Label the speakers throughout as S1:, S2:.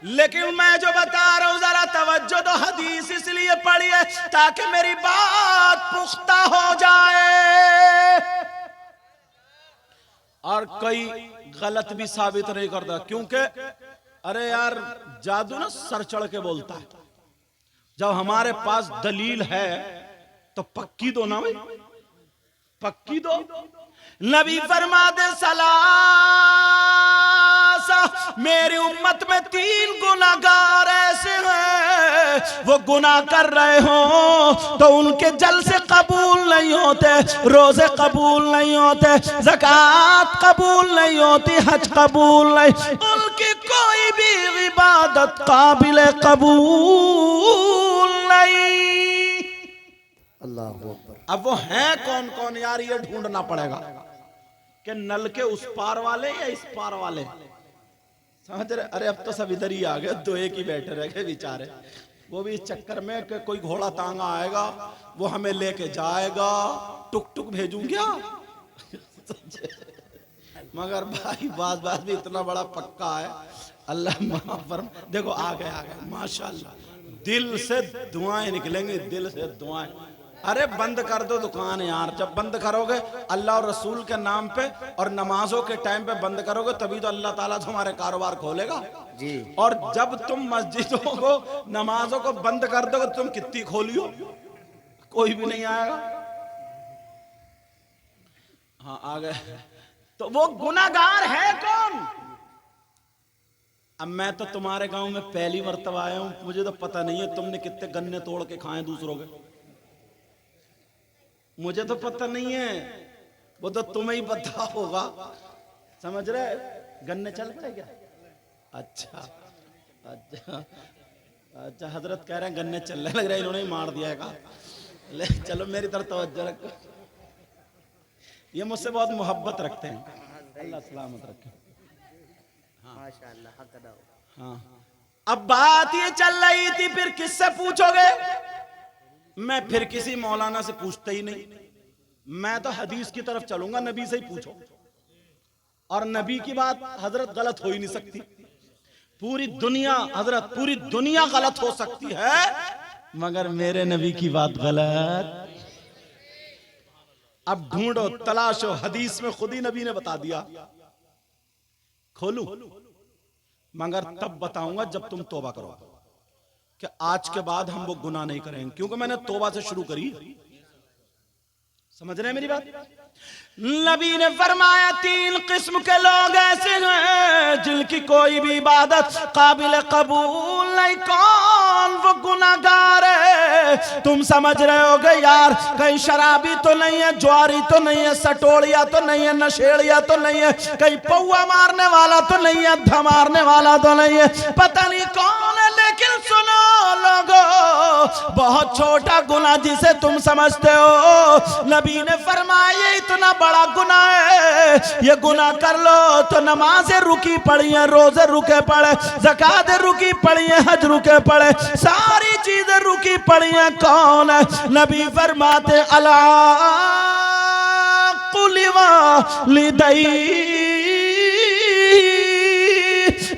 S1: लेकिन मैं जो बता रहा हूं जरा तवज्जो दो, हदीस इसलिए पढ़िए ताकि मेरी बात पुख्ता हो जाए और कोई गलत भी साबित नहीं करता। क्योंकि अरे यार जादू ना सर चढ़ के बोलता है। जब हमारे पास दलील है तो पक्की दो ना भाई, पक्की दो। नबी फरमाते सलासा, मेरी उम्मत में 3 गुनाहगार ऐसे हैं वो गुनाह कर रहे हो तो उनके जलसे कबूल नहीं होते, रोजे कबूल नहीं होते, ज़कात कबूल नहीं होती, हज कबूल नहीं, उनकी कोई भी इबादत काबिल कबूल नहीं।
S2: अल्लाह अकबर।
S1: अब वो हैं कौन कौन यार, ये ढूंढना पड़ेगा कि नल के उस पार वाले या इस पार वाले, समझ रहे। अरे अब तो सब इधर ही आ गए, 2 एक ही बैठे रह गए बेचारे। वो भी इस चक्कर में कि कोई घोड़ा तांगा आएगा वो हमें लेके जाएगा, टुक टुक भेजूं क्या मगर भाई बात भी इतना बड़ा पक्का है। अल्लाह माफ फरम। देखो आ गए माशाल्लाह, दिल से दुआएं निकलेंगी, दिल से दुआएं। अरे बंद कर दो दुकान यार, जब बंद करोगे अल्लाह और रसूल के नाम पे और नमाजों के टाइम पे बंद करोगे तभी तो अल्लाह ताला तुम्हारे कारोबार खोलेगा
S2: जी।
S1: और जब तुम मस्जिदों को नमाजों को बंद कर दोगे तुम कितनी खोलियो, कोई भी नहीं आएगा। हाँ आ गए। तो वो गुनाहगार है कौन? अब मैं तो तुम्हारे गांव में पहली मर्तबा आया हूं, मुझे तो पता नहीं है तुमने कितने गन्ने तोड़ के खाए दूसरों के, मुझे तो पता नहीं है, वो तो तुम्हें ही पता होगा। समझ रहे, गन्ने चल रहे क्या? अच्छा अच्छा अच्छा, हजरत कह रहे हैं गन्ने चलने लग रहे हैं, इन्होंने ही मार दिया का। ले चलो मेरी तरफ तवज्जो रखो, ये मुझसे बहुत मोहब्बत रखते हैं, अल्लाह सलामत रखे।
S2: माशाअल्लाह, हक अदा हो।
S1: हाँ अब बात ये चल रही थी, फिर किससे पूछोगे? मैं फिर किसी मौलाना से पूछता ही नहीं, मैं तो हदीस की तरफ चलूंगा, नबी से ही पूछो। और नबी की बात हजरत गलत हो ही नहीं सकती। पूरी दुनिया हजरत, पूरी दुनिया गलत हो सकती है मगर मेरे नबी की बात गलत। अब ढूंढो तलाशो, हदीस में खुद ही नबी ने बता दिया। खोलू मगर तब बताऊंगा जब तुम तौबा करो कि आज के बाद हम वो गुनाह नहीं करेंगे, क्योंकि मैंने तौबा से शुरू करी। समझ रहे हैं मेरी बात? नबी ने फरमाया 3 किस्म के लोग ऐसे हैं जिनकी कोई भी इबादत काबिल कबूल नहीं। कौन वो गुनाहगार है? तुम समझ रहे होगे यार, कहीं शराबी तो नहीं है, ज्वारी तो नहीं है, सटोड़िया तो नहीं है, नशेड़िया तो नहीं है, कहीं पौआ मारने वाला तो नहीं है, अद्धा मारने वाला तो नहीं है, पता नहीं कौन है। लेकिन सुनो लोगो, बहुत छोटा गुनाह जिसे तुम समझते हो, नबी ने फरमाया इतना बड़ा गुनाह है, ये गुनाह कर लो तो नमाजें रुकी पड़ी हैं, रोजे रुके पड़े, ज़कात रुकी पड़ी हैं, हज रुके पड़े, सारी चीजें रुकी पड़ी हैं। कौन है? नबी फरमाते अला कुलिवा लिदई,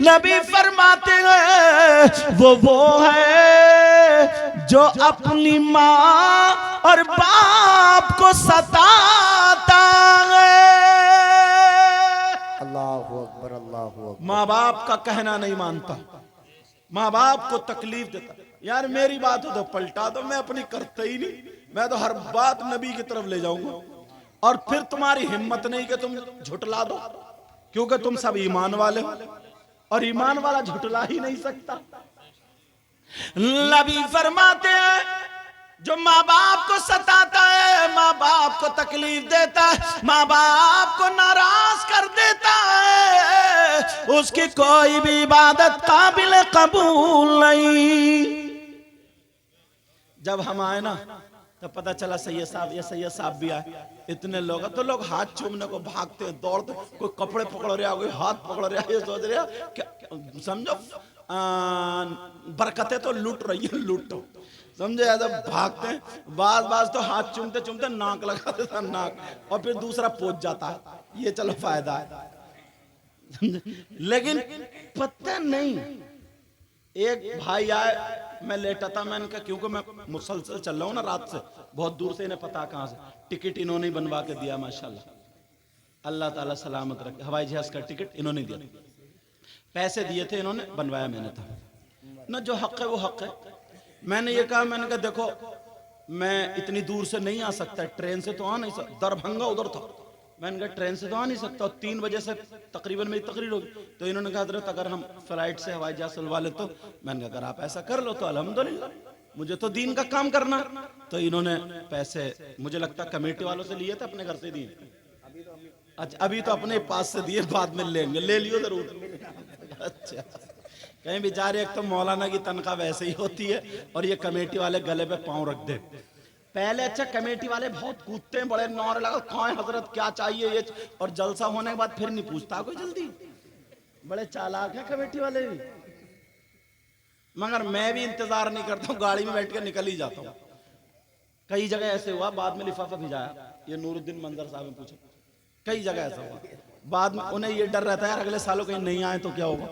S1: नबी फरमाते हैं वो है जो अपनी माँ और बाप को सताता है।
S2: अल्लाहु अकबर, अल्लाहु अकबर।
S1: माँ बाप का कहना नहीं मानता, माँ बाप को तकलीफ देता। यार मेरी बात हो तो पलटा दो, मैं अपनी करता ही नहीं, मैं तो हर बात नबी की तरफ ले जाऊंगा। और फिर तुम्हारी हिम्मत नहीं कि तुम झुटला दो, क्योंकि तुम सब ईमान वाले हो और ईमान वाला झुटला ही नहीं सकता। नबी फरमाते हैं जो माँ बाप को सताता है, माँ बाप को तकलीफ देता है, माँ बाप को नाराज कर देता है, उसकी कोई भी इबादत काबिल कबूल नहीं। जब हम आए ना तो पता चला सैयद साहब, ये सैयद साहब भी आए, इतने लोग, तो लोग हाथ चूमने को भागते हैं, दौड़ते, कोई कपड़े पकड़ रहा, कोई हाथ पकड़ रहा, ये सोच रहा क्या, समझो बरकतें तो लूट रही है, लूटो, समझे, ऐसा भागते हैं। बाज तो हाथ चूमते चूमते नाक लगा देता, नाक, और फिर दूसरा पोंछ जाता है, ये चलो फायदा है। लेकिन पता नहीं एक भाई आए, मैं लेटा था, मैंने कहा क्योंकि मैं मुसलसल चल रहा हूँ ना रात से, बहुत दूर से, इन्हें पता कहाँ से, टिकट इन्होंने ही बनवा के दिया माशाल्लाह, अल्लाह ताला सलामत रखे। हवाई जहाज का टिकट इन्होंने दिया, पैसे दिए थे इन्होंने, बनवाया मैंने था ना। जो हक है वो हक है। मैंने ये कहा, मैंने कहा देखो मैं इतनी दूर से नहीं आ सकता, ट्रेन से तो आ नहीं सकता, दरभंगा उधर था, मैंने कहा ट्रेन से तो आ नहीं सकता, 3 बजे से तकरीबन मेरी तकरीर होगी। तो इन्होंने कहा हजरत अगर हम फ्लाइट से हवाई जहाज चलवा ले तो, मैंने कहा अगर आप ऐसा कर लो तो अल्हम्दुलिल्लाह, मुझे तो दीन का काम करना। तो इन्होंने पैसे मुझे लगता कमेटी वालों से लिए थे, अपने घर से दिए। अच्छा, अभी तो अपने पास से दिए, बाद में लेंगे, ले लियो जरूर। अच्छा, कहीं बेचारे, एक तो मौलाना की तनख्वाह वैसे ही होती है, और ये कमेटी वाले गले पे पांव रख दे पहले। अच्छा, कमेटी वाले बहुत कूदते हैं, बड़े नौरे लगा, कौन है हजरत, क्या चाहिए ये, और जलसा होने के बाद फिर नहीं पूछता कोई जल्दी, बड़े चालाक है कमेटी वाले भी। मगर मैं भी इंतजार नहीं करता हूँ, गाड़ी में बैठ के निकल ही जाता हूँ। कई जगह ऐसे हुआ, बाद में लिफाफा भिजाया, ये नूरुद्दीन मंजर साहब ने पूछा, कई जगह ऐसा हुआ, बाद में उन्हें ये डर रहता है यार अगले सालों कहीं नहीं आए तो क्या होगा।